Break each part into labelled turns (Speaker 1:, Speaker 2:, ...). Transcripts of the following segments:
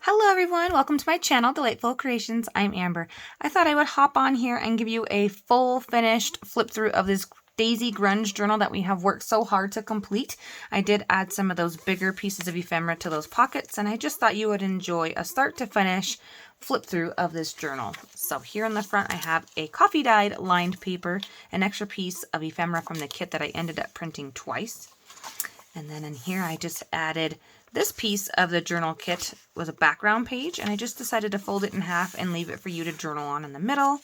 Speaker 1: Hello everyone, welcome to my channel, Delightful Creations. I'm Amber. I thought I would hop on here and give you a full finished flip through of this Daisy Grunge journal that we have worked so hard to complete. I did add some of those bigger pieces of ephemera to those pockets, and I just thought you would enjoy a start to finish flip through of this journal. So here in the front I have a coffee dyed lined paper, an extra piece of ephemera from the kit that I ended up printing twice. And then in here I just added this piece of the journal kit was a background page, and I just decided to fold it in half and leave it for you to journal on in the middle.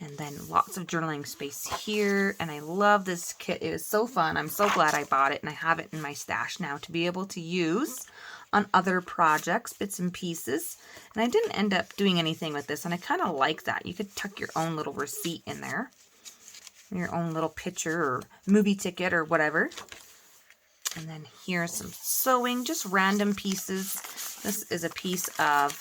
Speaker 1: And then lots of journaling space here, and I love this kit. It is so fun. I'm so glad I bought it, and I have it in my stash now to be able to use on other projects, bits and pieces. And I didn't end up doing anything with this, and I kind of like that. You could tuck your own little receipt in there, your own little picture or movie ticket or whatever. And then here's some sewing, just random pieces. This is a piece of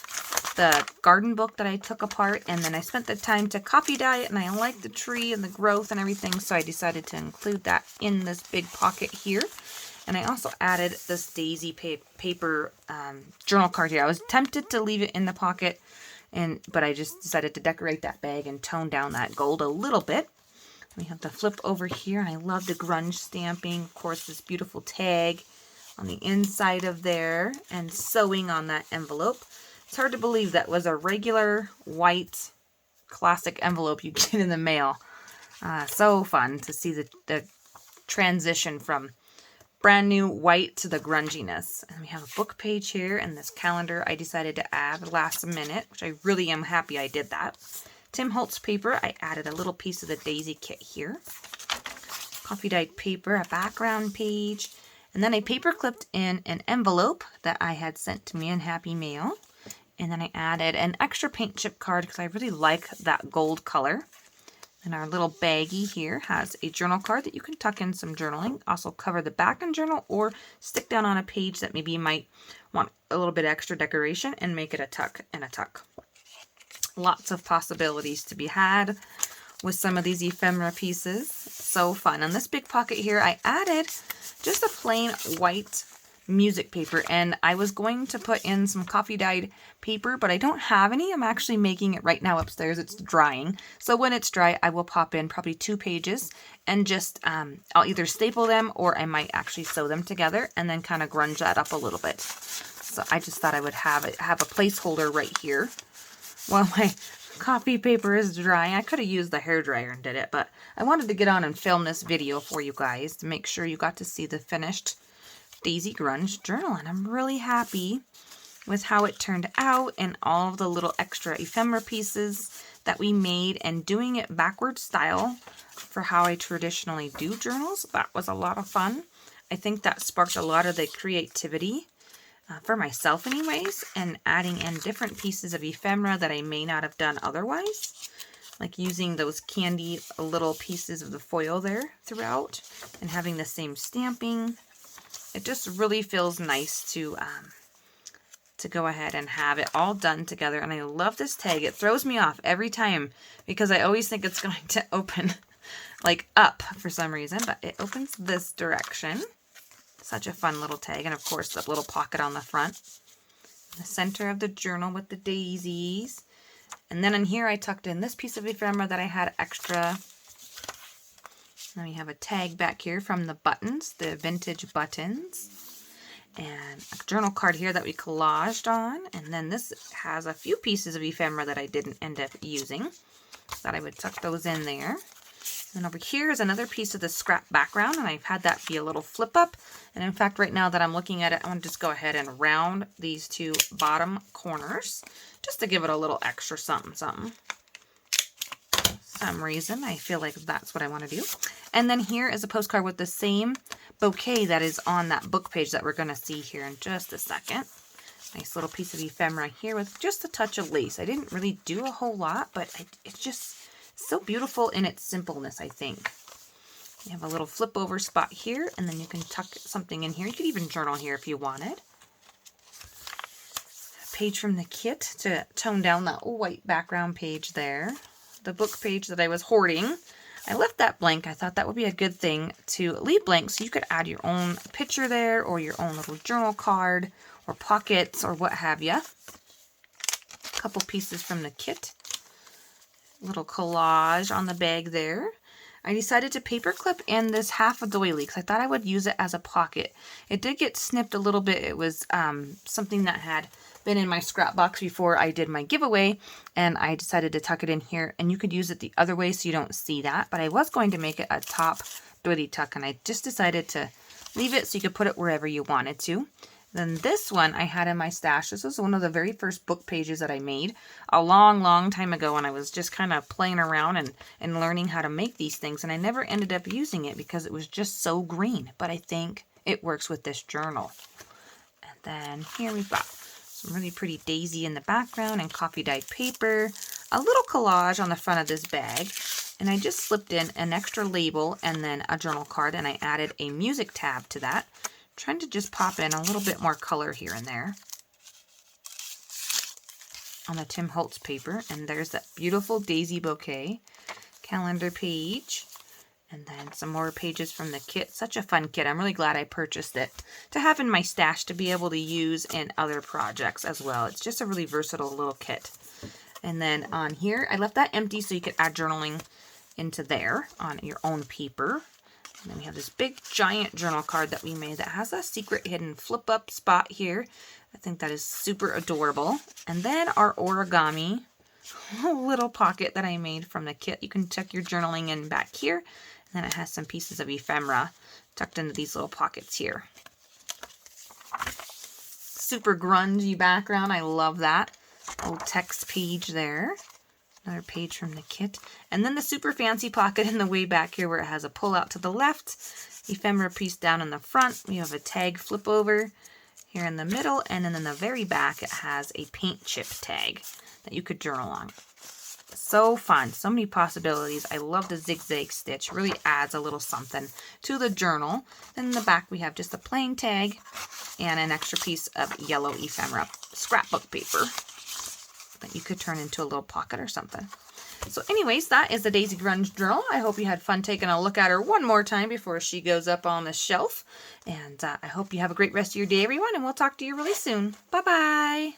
Speaker 1: the garden book that I took apart, and then I spent the time to copy dye it, and I like the tree and the growth and everything, so I decided to include that in this big pocket here. And I also added this daisy paper journal card here. I was tempted to leave it in the pocket, but I just decided to decorate that bag and tone down that gold a little bit. We have the flip over here, and I love the grunge stamping. Of course, this beautiful tag on the inside of there and sewing on that envelope. It's hard to believe that was a regular white classic envelope you get in the mail. So fun to see the transition from brand new white to the grunginess. And we have a book page here, and this calendar I decided to add last minute, which I really am happy I did that. Tim Holtz paper, I added a little piece of the daisy kit here. Coffee dyed paper, a background page, and then I paper clipped in an envelope that I had sent to me in Happy Mail. And then I added an extra paint chip card because I really like that gold color. And our little baggie here has a journal card that you can tuck in some journaling. Also cover the back and journal, or stick down on a page that maybe you might want a little bit extra decoration and make it a tuck and a tuck. Lots of possibilities to be had with some of these ephemera pieces. So fun. On this big pocket here, I added just a plain white music paper, and I was going to put in some coffee dyed paper, but I don't have any. I'm actually making it right now upstairs. It's drying. So when it's dry, I will pop in probably 2 pages and just, I'll either staple them or I might actually sew them together and then kind of grunge that up a little bit. So I just thought I would have a placeholder right here while my coffee paper is drying. I could have used the hairdryer and did it, but I wanted to get on and film this video for you guys to make sure you got to see the finished Daisy Grunge journal. And I'm really happy with how it turned out and all of the little extra ephemera pieces that we made, and doing it backward style for how I traditionally do journals. That was a lot of fun. I think that sparked a lot of the creativity for myself anyways, and adding in different pieces of ephemera that I may not have done otherwise, like using those candy little pieces of the foil there throughout and having the same stamping. It just really feels nice to go ahead and have it all done together. And I love this tag. It throws me off every time because I always think it's going to open like up for some reason, but it opens this direction. Such a fun little tag. And of course, the little pocket on the front. The center of the journal with the daisies. And then in here, I tucked in this piece of ephemera that I had extra. Then we have a tag back here from the buttons, the vintage buttons. And a journal card here that we collaged on. And then this has a few pieces of ephemera that I didn't end up using. Thought I would tuck those in there. And over here is another piece of the scrap background, and I've had that be a little flip up. And in fact, right now that I'm looking at it, I'm going to just go ahead and round these 2 bottom corners just to give it a little extra something, something. For some reason, I feel like that's what I want to do. And then here is a postcard with the same bouquet that is on that book page that we're going to see here in just a second. Nice little piece of ephemera here with just a touch of lace. I didn't really do a whole lot, but it's just so beautiful in its simpleness, I think. You have a little flip over spot here, and then you can tuck something in here. You could even journal here if you wanted. A page from the kit to tone down that white background page there. The book page that I was hoarding. I left that blank. I thought that would be a good thing to leave blank so you could add your own picture there or your own little journal card or pockets or what have you. A couple pieces from the kit. Little collage on the bag there. I decided to paper clip in this half a doily because I thought I would use it as a pocket. It did get snipped a little bit. It was something that had been in my scrap box before I did my giveaway, and I decided to tuck it in here, and you could use it the other way so you don't see that, but I was going to make it a top doily tuck, and I just decided to leave it so you could put it wherever you wanted to. Then this one I had in my stash. This was one of the very first book pages that I made a long time ago when I was just kind of playing around and learning how to make these things. And I never ended up using it because it was just so green. But I think it works with this journal. And then here we've got some really pretty daisy in the background and coffee dyed paper. A little collage on the front of this bag. And I just slipped in an extra label and then a journal card. And I added a music tab to that. Trying to just pop in a little bit more color here and there on the Tim Holtz paper. And there's that beautiful daisy bouquet calendar page. And then some more pages from the kit. Such a fun kit. I'm really glad I purchased it to have in my stash to be able to use in other projects as well. It's just a really versatile little kit. And then on here, I left that empty so you could add journaling into there on your own paper. And then we have this big giant journal card that we made that has a secret hidden flip up spot here. I think that is super adorable. And then our origami little pocket that I made from the kit. You can tuck your journaling in back here. And then it has some pieces of ephemera tucked into these little pockets here. Super grungy background. I love that. Little text page there. Another page from the kit. And then the super fancy pocket in the way back here where it has a pull out to the left. Ephemera piece down in the front. We have a tag flip over here in the middle. And then in the very back it has a paint chip tag that you could journal on. So fun. So many possibilities. I love the zigzag stitch. Really adds a little something to the journal. And in the back we have just a plain tag and an extra piece of yellow ephemera scrapbook paper that you could turn into a little pocket or something. So anyways, that is the Daisy Grunge journal. I hope you had fun taking a look at her one more time before she goes up on the shelf. And I hope you have a great rest of your day, everyone, and we'll talk to you really soon. Bye-bye.